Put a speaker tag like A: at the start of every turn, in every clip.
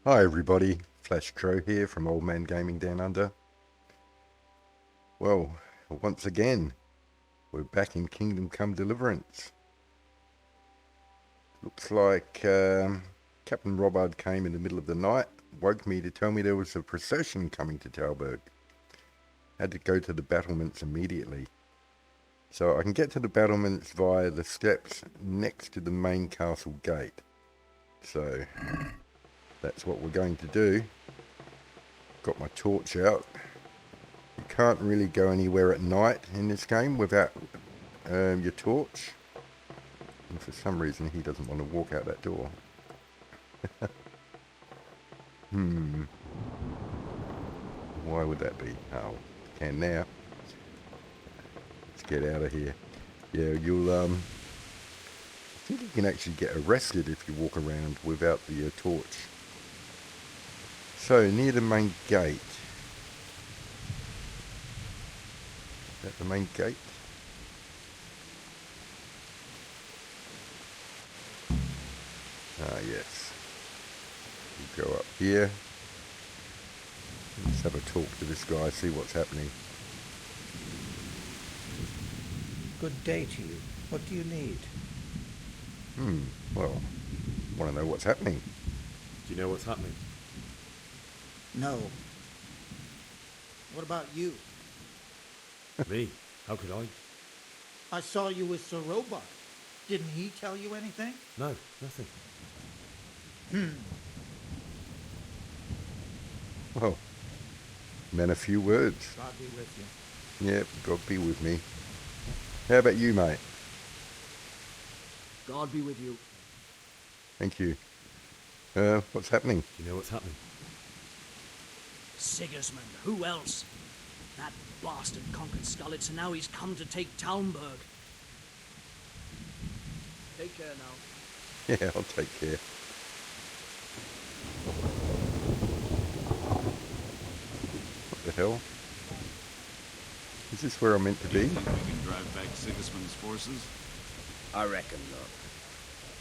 A: Hi everybody, Flash Crow here from Old Man Gaming Down Under. Well, once again, we're back in Kingdom Come Deliverance. Looks like Captain Robard came in the middle of the night, woke me to tell me there was a procession coming to Talberg. Had to go to the battlements immediately. So I can get to the battlements via the steps next to the main castle gate. So that's what we're going to do. Got my torch out. You can't really go anywhere at night in this game without your torch. And for some reason he doesn't want to walk out that door. Why would that be? Oh, can now. Let's get out of here. Yeah, you'll I think you can actually get arrested if you walk around without the torch. So, near the main gate. Is that the main gate? Ah, yes. We go up here. Let's have a talk to this guy, see what's happening.
B: Good day to you. What do you need?
A: Well, want to know what's happening.
C: Do you know what's happening?
B: No. What about you?
C: Me? How could I?
B: I saw you with Sir Robot. Didn't he tell you anything?
C: No, nothing.
A: Well, meant a few words.
B: God be with you.
A: Yep, God be with me. How about you, mate?
D: God be with you.
A: Thank you. What's happening?
C: Do you know what's happening?
D: Sigismund, who else? That bastard conquered Skalitz, and now he's come to take Talmberg. Take care now.
A: Yeah, I'll take care. What the hell? Is this where I'm meant to
E: Do you
A: be?
E: think we can drive back Sigismund's forces?
F: I reckon not.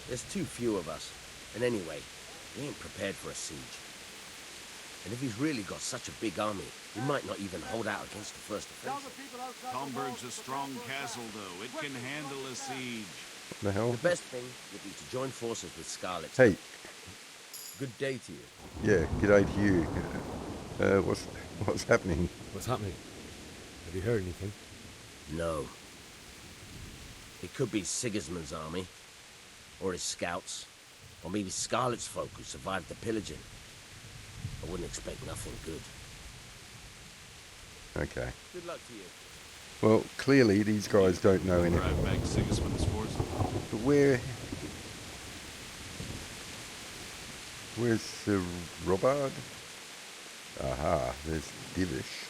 F: There's too few of us. And anyway, we ain't prepared for a siege. And if he's really got such a big army, he might not even hold out against the first offensive.
E: Talmberg's a strong castle, though. It can handle a siege.
A: What the hell?
F: The best thing would be to join forces with Scarlet.
A: Hey,
F: Good day to you.
A: yeah, g'day to you. What's happening?
C: What's happening? Have you heard anything?
F: No. It could be Sigismund's army, or his scouts, or maybe Scarlet's folk who survived the pillaging. I wouldn't expect nothing good.
A: Okay.
F: Good luck to you.
A: Well, clearly these guys don't know anything.
E: Drive back Sigismund's forces.
A: But where's the Robard? Aha, there's Divish.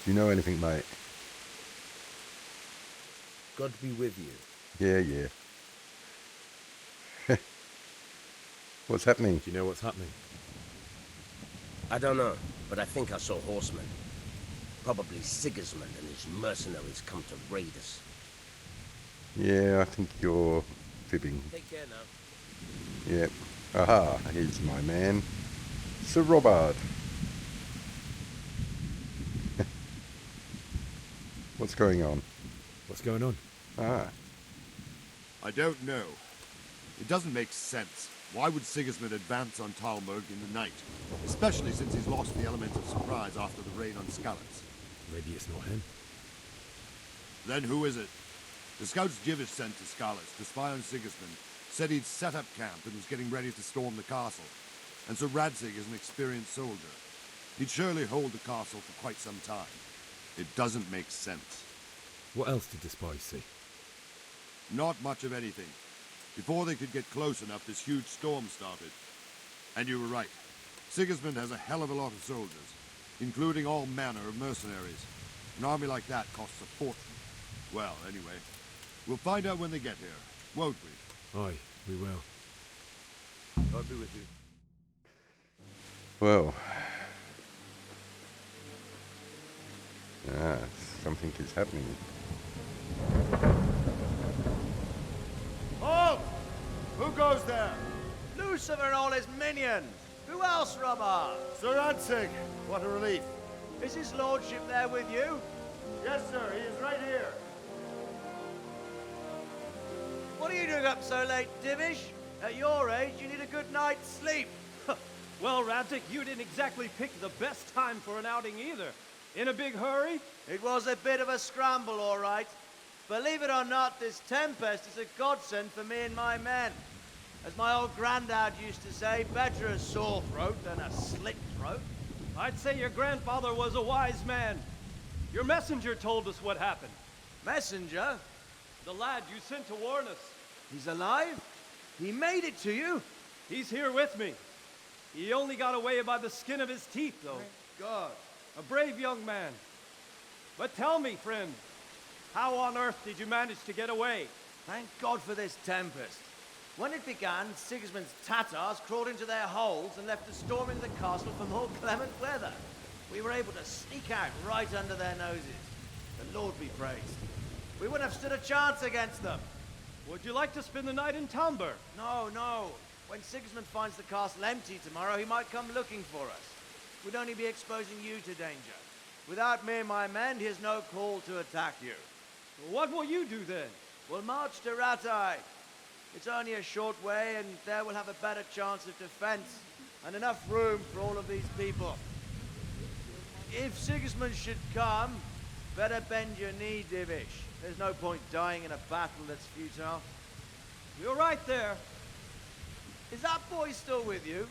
A: Do you know anything, mate?
F: God be with you.
A: Yeah, yeah. What's happening?
C: Do you know what's happening?
F: I don't know, but I think I saw horsemen. Probably Sigismund and his mercenaries come to raid us.
A: Yeah, I think you're fibbing.
F: Take care now.
A: Yep. Aha, here's my man, Sir Robard. What's going on?
C: What's going on?
A: Ah,
G: I don't know. It doesn't make sense. Why would Sigismund advance on Talmberg in the night? Especially since he's lost the element of surprise after the raid on Skalitz.
C: Maybe it's not him.
G: Then who is it? The scouts Jivish sent to Skalitz to spy on Sigismund said he'd set up camp and was getting ready to storm the castle. And so Radzig is an experienced soldier. He'd surely hold the castle for quite some time. It doesn't make sense.
C: What else did the spies see?
G: Not much of anything. Before they could get close enough, this huge storm started. And you were right. Sigismund has a hell of a lot of soldiers, including all manner of mercenaries. An army like that costs a fortune. Well, anyway, we'll find out when they get here, won't we?
C: Aye, we will.
G: God be with you.
A: well. Ah, something is happening.
G: Halt! Who goes there?
H: Lucifer and all his minions. Who else, Robert?
G: Sir Ansig. What a relief.
H: Is his lordship there with you?
G: Yes, sir. He is right here.
H: What are you doing up so late, Divish? At your age, you need a good night's sleep.
I: Well, Radzik, you didn't exactly pick the best time for an outing either. In a big hurry?
H: It was a bit of a scramble, all right. Believe it or not, this tempest is a godsend for me and my men. As my old granddad used to say, better a sore throat than a slit throat.
I: I'd say your grandfather was a wise man. Your messenger told us what happened.
H: Messenger?
I: The lad you sent to warn us.
H: He's alive? He made it to you?
I: He's here with me. He only got away by the skin of his teeth, though.
H: God.
I: A brave young man. But tell me, friend, how on earth did you manage to get away?
H: Thank God for this tempest. When it began, Sigismund's Tatars crawled into their holes and left us storming the castle for more clement weather. We were able to sneak out right under their noses. The Lord be praised. We wouldn't have stood a chance against them.
I: Would you like to spend the night in Talmberg?
H: No, no. When Sigismund finds the castle empty tomorrow, he might come looking for us. We'd only be exposing you to danger. Without me and my men, he has no call to attack you.
I: What will you do then?
H: We'll march to Ratai. It's only a short way, and there we'll have a better chance of defense and enough room for all of these people. If Sigismund should come, better bend your knee, Divish. There's no point dying in a battle that's futile.
I: You're right there.
H: Is that boy still with you?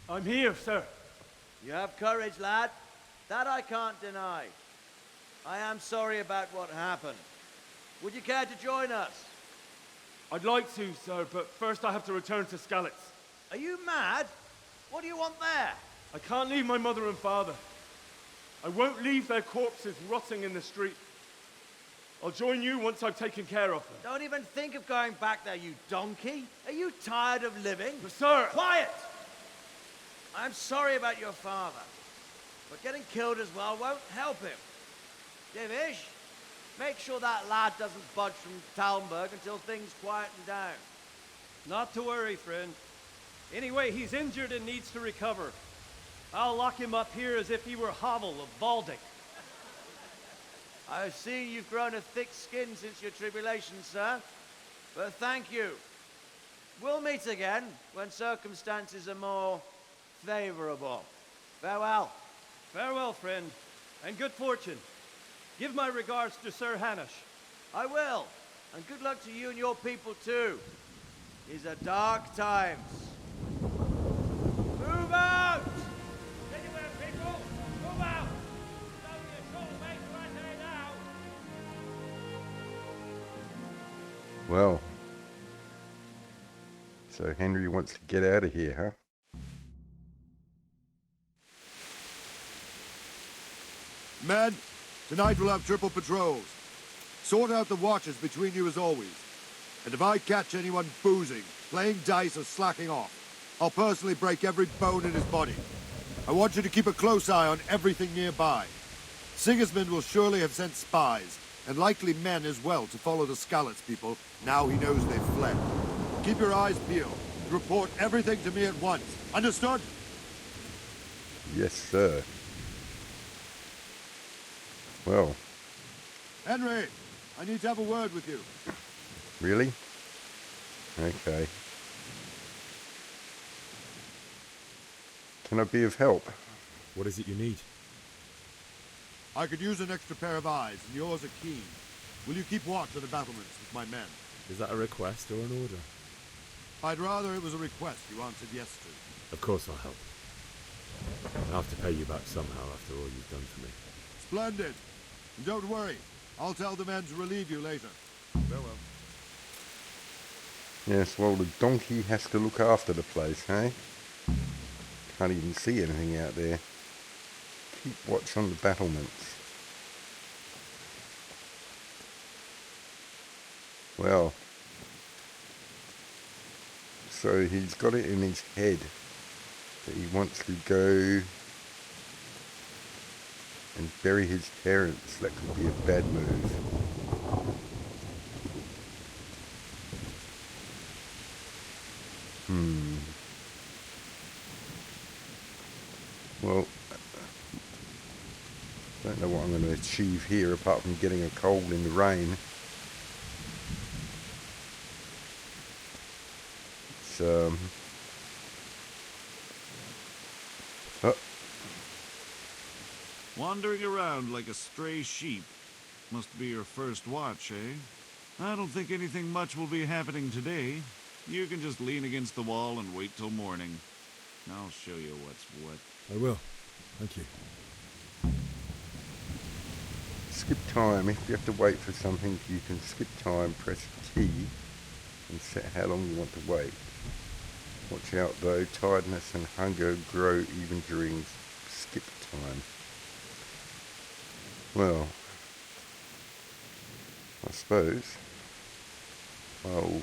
I: I'm here, sir.
H: You have courage, lad. That I can't deny. I am sorry about what happened. Would you care to join us?
I: I'd like to, sir, but first I have to return to Skalitz.
H: Are you mad? What do you want there?
I: I can't leave my mother and father. I won't leave their corpses rotting in the street. I'll join you once I've taken care of them.
H: Don't even think of going back there, you donkey. Are you tired of living?
I: But sir!
H: Quiet! I'm sorry about your father, but getting killed as well won't help him. Divish, make sure that lad doesn't budge from Talmberg until things quieten down.
I: Not to worry, friend. Anyway, he's injured and needs to recover. I'll lock him up here as if he were Havel of Baldic.
H: I've seen you've grown a thick skin since your tribulation, sir. But thank you. We'll meet again when circumstances are more favorable. Farewell.
I: Farewell, friend, and good fortune. Give my regards to Sir Hanush.
H: I will. And good luck to you and your people, too. These are dark times. Move out!
I: Anywhere, people! Move out! It's only a short way to Rattay now.
A: Well, so Henry wants to get out of here, huh?
G: Men, tonight we'll have triple patrols. Sort out the watches between you as always. And if I catch anyone boozing, playing dice or slacking off, I'll personally break every bone in his body. I want you to keep a close eye on everything nearby. Sigismund will surely have sent spies, and likely men as well, to follow the Skalitz people now he knows they've fled. Keep your eyes peeled and report everything to me at once. Understood?
A: Yes, sir. Well,
G: Henry, I need to have a word with you.
A: really? Okay. Can I be of help?
C: What is it you need?
G: I could use an extra pair of eyes, and yours are keen. Will you keep watch of the battlements with my men?
C: Is that a request or an order?
G: I'd rather it was a request you answered yes to.
C: Of course I'll help. I'll have to pay you back somehow after all you've done for me.
G: Splendid. And don't worry, I'll tell the men to relieve you later. Farewell.
A: Yes, well, the donkey has to look after the place, eh? Can't even see anything out there. Keep watch on the battlements. Well, so he's got it in his head that he wants to go and bury his parents. That could be a bad move. Don't know what I'm going to achieve here apart from getting a cold in the rain. It's oh,
E: Wandering around like a stray sheep. Must be your first watch, eh? I don't think anything much will be happening today. You can just lean against the wall and wait till morning. I'll show you what's what.
C: I will. Thank you.
A: skip time. If you have to wait for something, you can skip time, press T, and set how long you want to wait. Watch out though, tiredness and hunger grow even during skip time. Well, I suppose I'll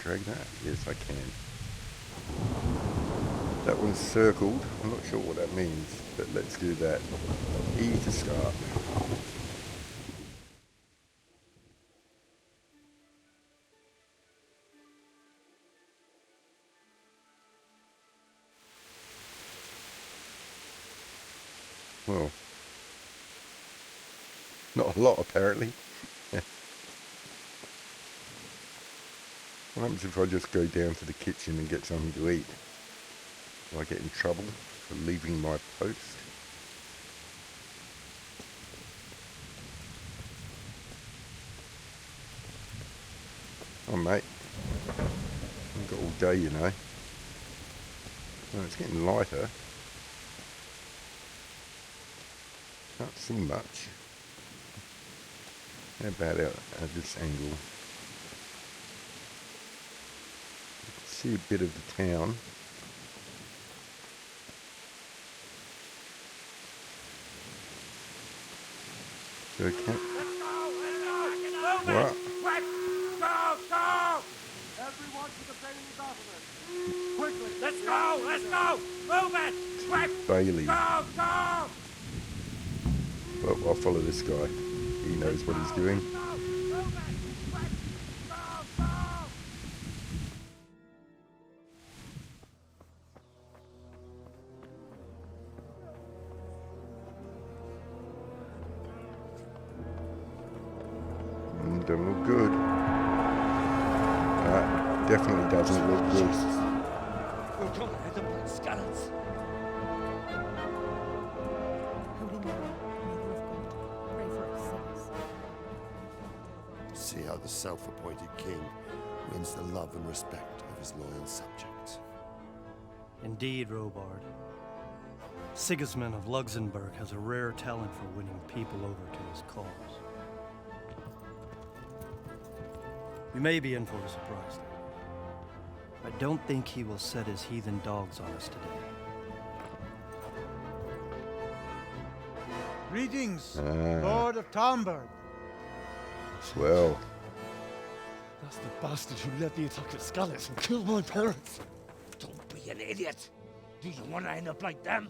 A: drag that? Yes, I can. That one's circled. I'm not sure what that means, but let's do that. E to start. Well, not a lot apparently. What happens if I just go down to the kitchen and get something to eat? Will I get in trouble for leaving my post? Oh mate, I've got all day, you know. Oh, it's getting lighter. Can't see much. How about out at this angle? See a bit of the town. So okay. What?
I: Go! Everyone to the Bailey battlements. Quickly! Let's go! Move it! Quick!
A: Bailey.
I: Go!
A: Well, I'll follow this guy. He knows what he's doing. Don't look good. That definitely doesn't look good.
I: We're going to hit them like skeletons.
J: See how the self-appointed king wins the love and respect of his loyal subjects.
I: Indeed, Robard. Sigismund of Luxembourg has a rare talent for winning people over to his cause. We may be in for a surprise, though. I don't think he will set his heathen dogs on us today.
B: Greetings, Lord of Talmberg.
A: Well,
J: That's the bastard who led the attack at Scallis and killed my parents.
F: Don't be an idiot. Do you want to end up like them?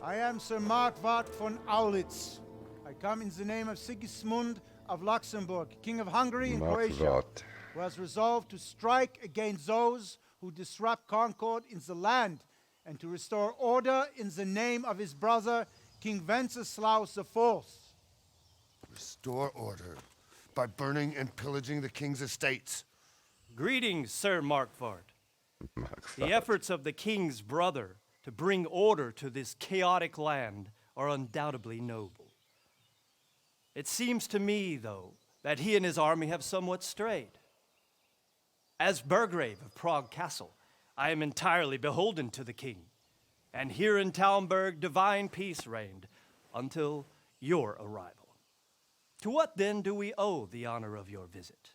B: I am Sir Markwart von Aulitz. I come in the name of Sigismund of Luxembourg, King of Hungary and Croatia,
A: Markwart.
B: who has resolved to strike against those who disrupt concord in the land and to restore order in the name of his brother, King Wenceslaus IV.
J: Restore order by burning and pillaging the king's estates.
I: Greetings, Sir Markwart.
A: Markwart.
I: The efforts of the king's brother to bring order to this chaotic land are undoubtedly noble. It seems to me, though, that he and his army have somewhat strayed. As Burgrave of Prague Castle, I am entirely beholden to the king, and here in Talmberg divine peace reigned until your arrival. To what then do we owe the honor of your visit?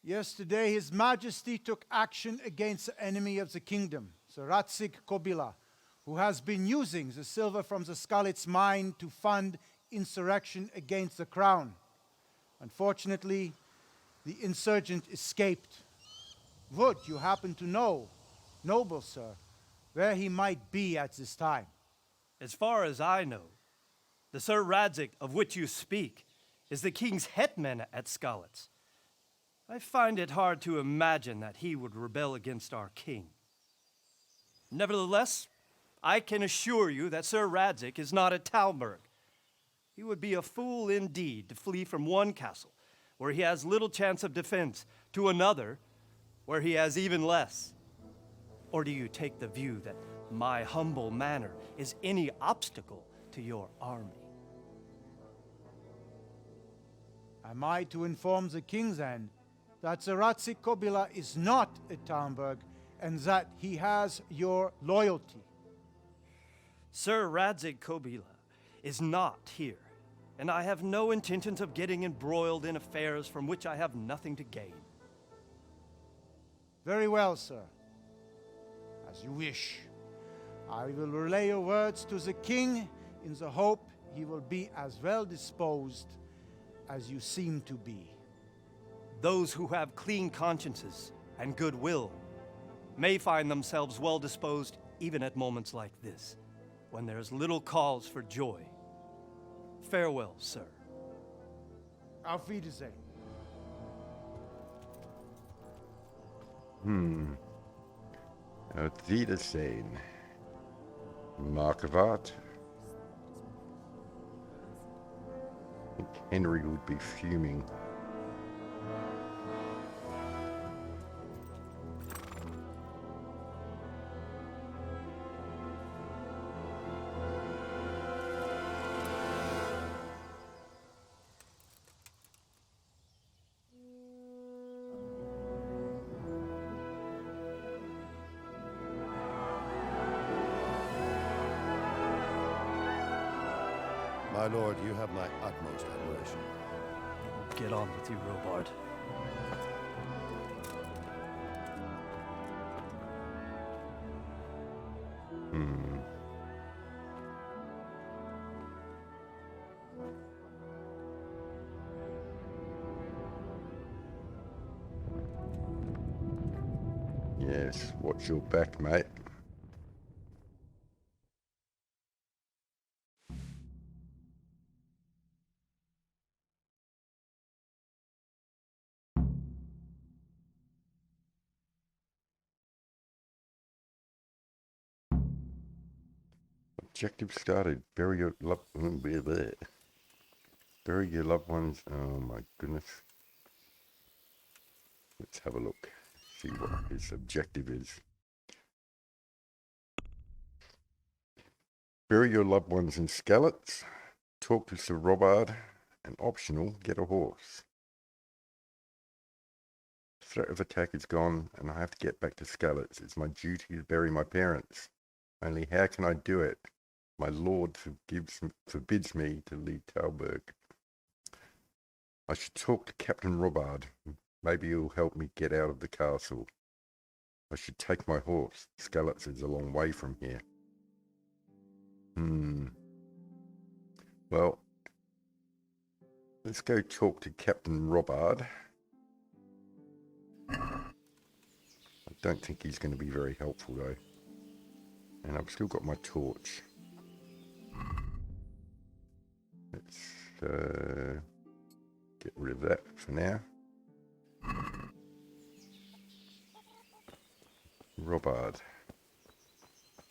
B: Yesterday, His Majesty took action against the enemy of the kingdom, Sir Ratsig Kobila, who has been using the silver from the Skalitz mine to fund insurrection against the crown. Unfortunately, the insurgent escaped. Would you happen to know, noble sir, where he might be at this time?
I: As far as I know, the Sir Radzik of which you speak is the king's hetman at Skalitz. I find it hard to imagine that he would rebel against our king. Nevertheless, I can assure you that Sir Radzig is not at Talmberg. He would be a fool indeed to flee from one castle, where he has little chance of defense, to another, where he has even less. Or do you take the view that my humble manor is any obstacle to your army?
B: Am I to inform the king then that Sir Radzig Kobyla is not at Talmberg and that he has your loyalty?
I: Sir Radzig Kobyla is not here, and I have no intentions of getting embroiled in affairs from which I have nothing to gain.
B: Very well, sir. As you wish. I will relay your words to the king in the hope he will be as well disposed as you seem to be.
I: Those who have clean consciences and goodwill may find themselves well disposed even at moments like this, when there is little cause for joy. Farewell, sir.
B: Auf Wiedersehen.
A: Auf Wiedersehen. Mark of Art. I think Henry would be fuming.
J: My lord, you have my utmost admiration.
I: Get on with you, Robard.
A: Yes, watch your back, mate. Objective started. Bury your loved Bury your loved ones. Oh my goodness. Let's have a look. See what his objective is. Bury your loved ones in Skallets. Talk to Sir Robard. And optional, get a horse. Threat of attack is gone, and I have to get back to Skallets. It's my duty to bury my parents. Only how can I do it? My lord forbids me to leave Talberg. I should talk to Captain Robard. Maybe he'll help me get out of the castle. I should take my horse. Skallets is a long way from here. Well, let's go talk to Captain Robard. I don't think he's going to be very helpful though. And I've still got my torch. Let's get rid of that for now. Robard.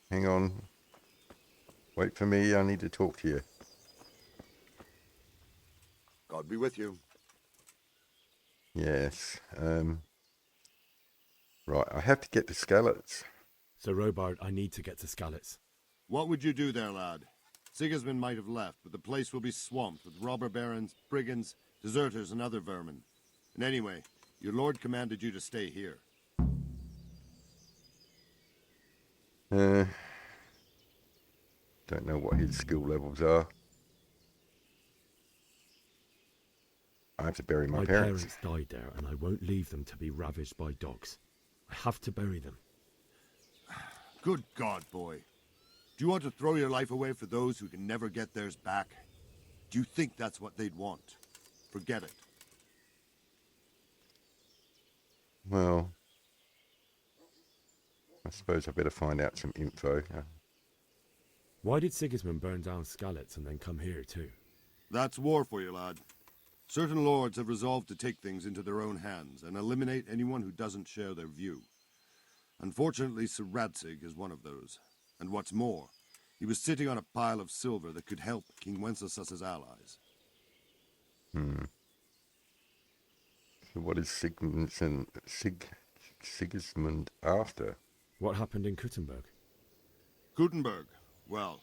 A: Hang on. Wait for me, I need to talk to you.
G: God be with you.
A: Yes. Right, I have to get to Skallets.
C: So, Robard, I need to get to Skallets.
G: What would you do there, lad? Sigismund might have left, but the place will be swamped with robber barons, brigands, deserters, and other vermin. And anyway, your lord commanded you to stay here.
A: Don't know what his skill levels are. I have to bury my parents.
C: died there, and I won't leave them to be ravaged by dogs. I have to bury them.
G: Good God, boy. Do you want to throw your life away for those who can never get theirs back? Do you think that's what they'd want? Forget it.
A: Well, I suppose I better find out some info.
C: Why did Sigismund burn down Skallets and then come here too?
G: That's war for you, lad. Certain lords have resolved to take things into their own hands and eliminate anyone who doesn't share their view. Unfortunately, Sir Radzig is one of those. And what's more, he was sitting on a pile of silver that could help King Wenceslas's allies.
A: So what is Sigismund after?
C: What happened in Kuttenberg?
G: Gutenberg, well,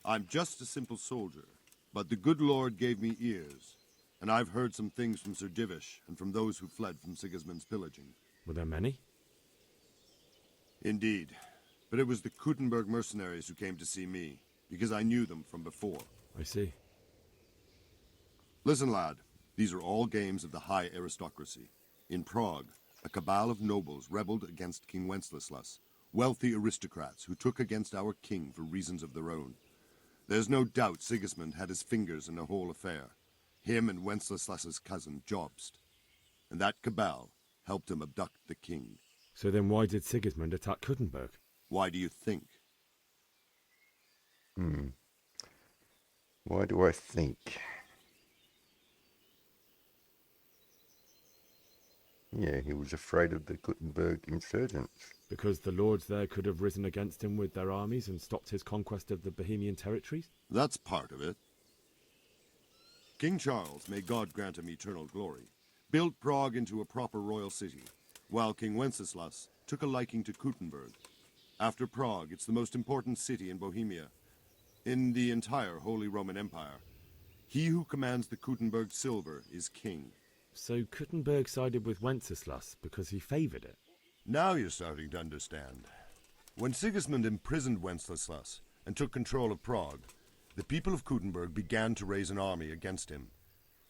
G: I'm just a simple soldier, but the good Lord gave me ears, and I've heard some things from Sir Divish and from those who fled from Sigismund's pillaging.
C: Were there many?
G: Indeed, but it was the Kuttenberg mercenaries who came to see me, because I knew them from before.
C: I see.
G: Listen, lad, these are all games of the high aristocracy. In Prague, a cabal of nobles rebelled against King Wenceslas, wealthy aristocrats who took against our king for reasons of their own. There's no doubt Sigismund had his fingers in the whole affair, him and Wenceslas's cousin Jobst. And that cabal helped him abduct the king.
C: So then why did Sigismund attack Kuttenberg?
G: Why do you think?
A: Why do I think? Yeah, he was afraid of the Gutenberg insurgents.
C: Because the lords there could have risen against him with their armies and stopped his conquest of the Bohemian territories?
G: That's part of it. King Charles, may God grant him eternal glory, built Prague into a proper royal city, while King Wenceslas took a liking to Kuttenberg. After Prague, it's the most important city in Bohemia, in the entire Holy Roman Empire. He who commands the Kuttenberg silver is king.
C: So Kuttenberg sided with Wenceslas because he favoured it?
G: Now you're starting to understand. When Sigismund imprisoned Wenceslas and took control of Prague, the people of Kuttenberg began to raise an army against him.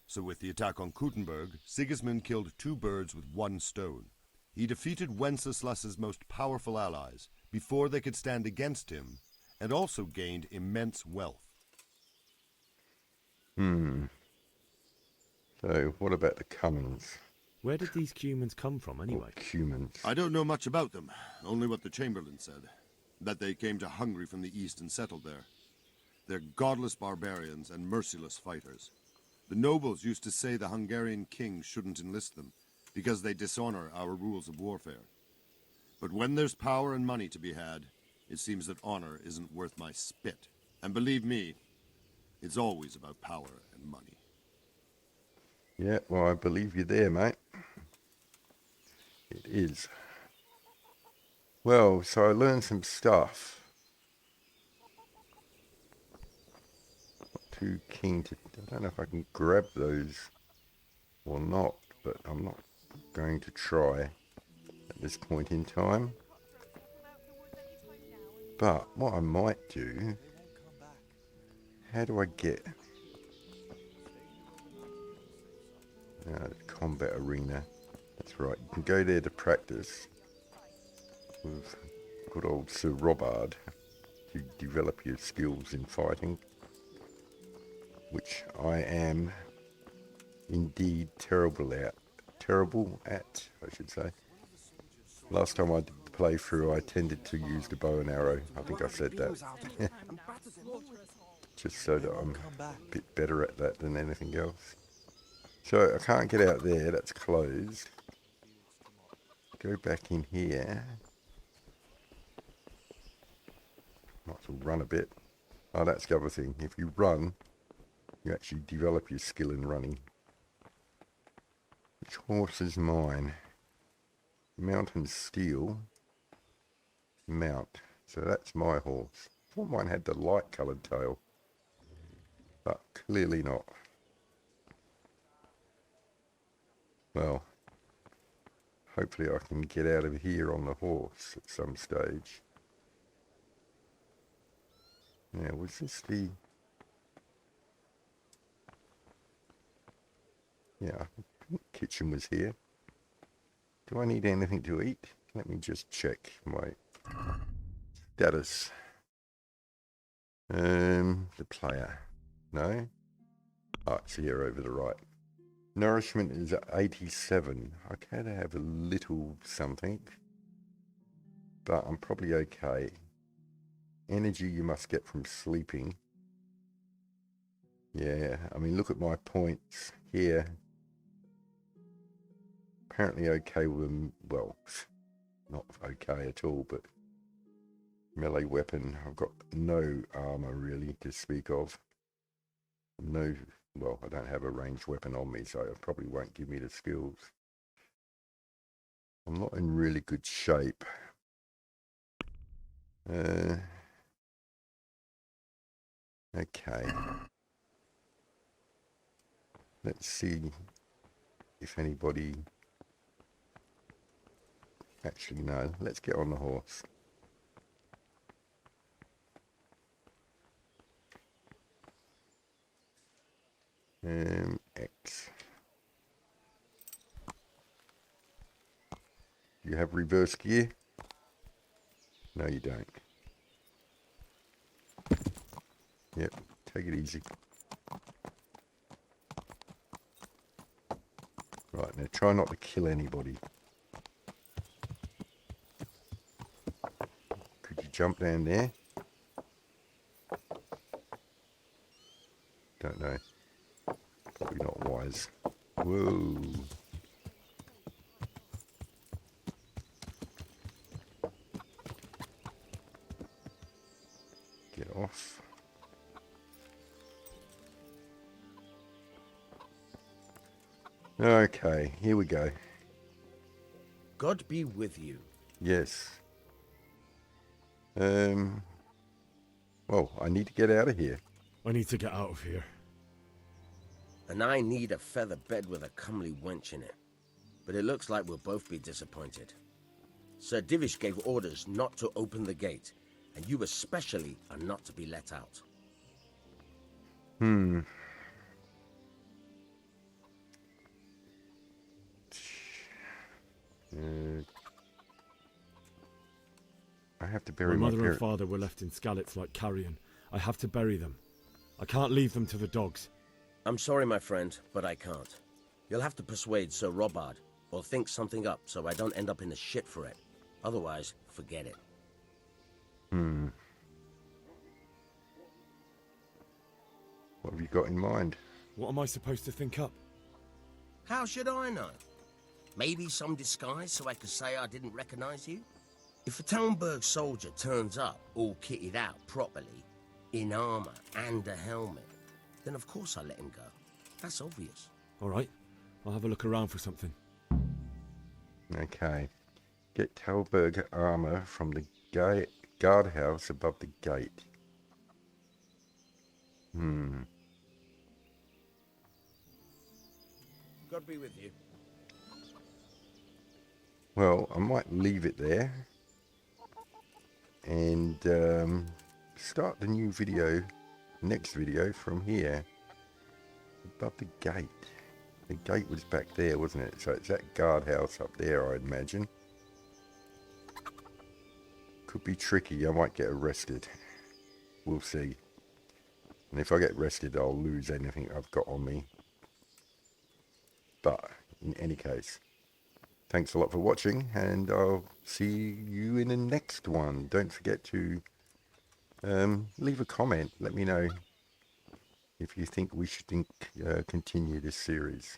G: So with the attack on Kuttenberg, Sigismund killed two birds with one stone. He defeated Wenceslas's most powerful allies before they could stand against him, and also gained immense wealth.
A: So, what about the Cummins?
C: Where did these Cumans come from anyway?
A: Or Cumans?
G: I don't know much about them, only what the Chamberlain said, that they came to Hungary from the east and settled there. They're godless barbarians and merciless fighters. The nobles used to say the Hungarian king shouldn't enlist them, because they dishonor our rules of warfare. But when there's power and money to be had, it seems that honor isn't worth my spit. And believe me, it's always about power and money.
A: Yeah, well, I believe you there, mate. It is. Well, so I learned some stuff. Not too keen to... I don't know if I can grab those or not, but I'm not going to try at this point in time. But what I might do... How do I get... the combat arena. That's right. You can go there to practice with good old Sir Robard to develop your skills in fighting, which I am indeed terrible at, I should say. Last time I did the playthrough, I tended to use the bow and arrow. I think I said that. Just so that I'm a bit better at that than anything else. So I can't get out there, that's closed. Go back in here. Might as well run a bit. Oh, that's the other thing. If you run, you actually develop your skill in running. Which horse is mine? Mountain Steel. Mount. So that's my horse. I thought mine had the light coloured tail. But clearly not. Well, hopefully I can get out of here on the horse at some stage. Now, was this the... Yeah, kitchen was here. Do I need anything to eat? Let me just check my status. The player. No? Oh, it's here over the right. Nourishment is at 87. I can have a little something, but I'm probably okay. Energy you must get from sleeping. Yeah, I mean, look at my points here. Apparently okay with, well, not okay at all, but melee weapon. I've got no armor really to speak of. No, well, I don't have a ranged weapon on me, so it probably won't give me the skills. I'm not in really good shape. Okay. Let's see if anybody... Actually, no. Let's get on the horse. X. You have reverse gear? No, you don't. Yep, take it easy. Right, now try not to kill anybody. Could you jump down there? Don't know. Probably not wise. Whoa. Get off. Okay, here we go.
F: God be with you.
A: Yes. Well, I need to get out of here.
C: I need to get out of here.
F: And I need a feather bed with a comely wench in it. But it looks like we'll both be disappointed. Sir Divish gave orders not to open the gate, and you especially are not to be let out.
A: I have to bury
C: My
A: my
C: mother and
A: parents.
C: father were left in Skalitz like carrion. I have to bury them. I can't leave them to the dogs.
F: I'm sorry, my friend, but I can't. You'll have to persuade Sir Robard, or think something up so I don't end up in the shit for it. Otherwise, forget it.
A: What have you got in mind?
C: What am I supposed to think up?
F: How should I know? Maybe some disguise so I could say I didn't recognize you? If a Talmberg soldier turns up all kitted out properly, in armor and a helmet, then of course I let him go. That's obvious.
C: All right, I'll have a look around for something.
A: Okay. Get Talberg armor from the guardhouse above the gate.
F: God be with you.
A: Well, I might leave it there and start the new video, next video from here, above the gate. The gate was back there, wasn't it? So it's that guardhouse up there, I'd imagine. Could be tricky. I might get arrested. We'll see. And if I get arrested, I'll lose anything I've got on me. But in any case, thanks a lot for watching, and I'll see you in the next one. Don't forget to leave a comment. Let me know if you think we should continue this series.